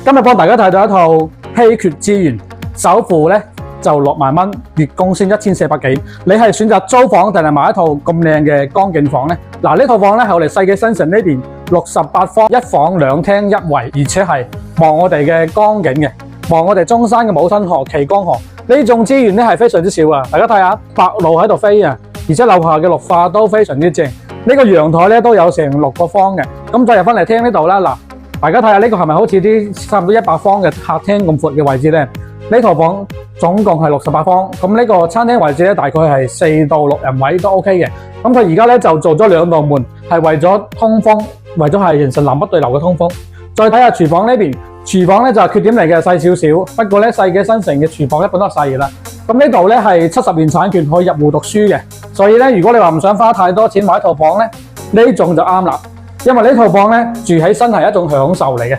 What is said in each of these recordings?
今日幫大家睇到一套稀缺資源，首付咧就6萬蚊，月供先1400幾。你係選擇租房定係買一套咁靚嘅江景房呢？嗱，呢套房咧係我哋世紀新城呢邊68方，1房2廳1衛，而且係望我哋嘅江景嘅，望我哋中山嘅武吞河、旗江河。呢種資源咧係非常之少啊！大家睇下白鷺喺度飛啊，而且樓下嘅綠化都非常之正。呢個陽台咧都有成6個方嘅。咁再入翻嚟廳呢度啦，嗱，大家睇下呢個係咪好似啲差唔多100方嘅客廳咁闊嘅位置呢？呢套房總共係68方，咁呢個餐廳位置咧大概係4到6人位都 OK 嘅。咁佢而家咧就做咗2道門，係為咗通風，為咗係形成南北對流嘅通風。再睇下廚房呢邊，廚房咧就係缺點嚟嘅，細少少。不過咧世紀新城嘅廚房一般都係細嘅啦。咁呢度咧係70年產權，可以入戶讀書嘅。所以咧如果你話唔想花太多錢買一套房咧，呢種就啱啦。因為呢套房咧住起身係一種享受嚟嘅。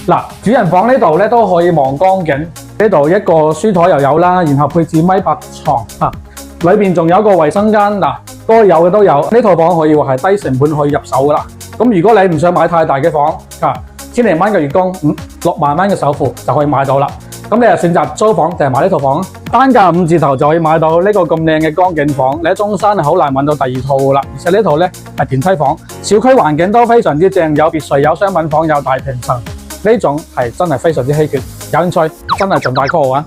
嗱，主人房呢度咧都可以望江景。呢度一個書台又有啦，然後配置1.8米床啊，裏邊仲有一個衛生間嗱，該有嘅都有。呢套房可以話係低成本可以入手噶啦。咁如果你唔想買太大嘅房啊，1000零蚊嘅月供，6萬蚊嘅首付就可以買到啦。咁你就選擇租房定係買呢套房？單價5字頭就可以買到呢個咁靚嘅江景房。你喺中山係好難揾到第二套噶啦。而且呢套咧係電梯房，小區環境都非常之正，有別墅、有商品房、有大平層，呢種係真係非常之稀缺。有興趣真係盡快 call 我啊！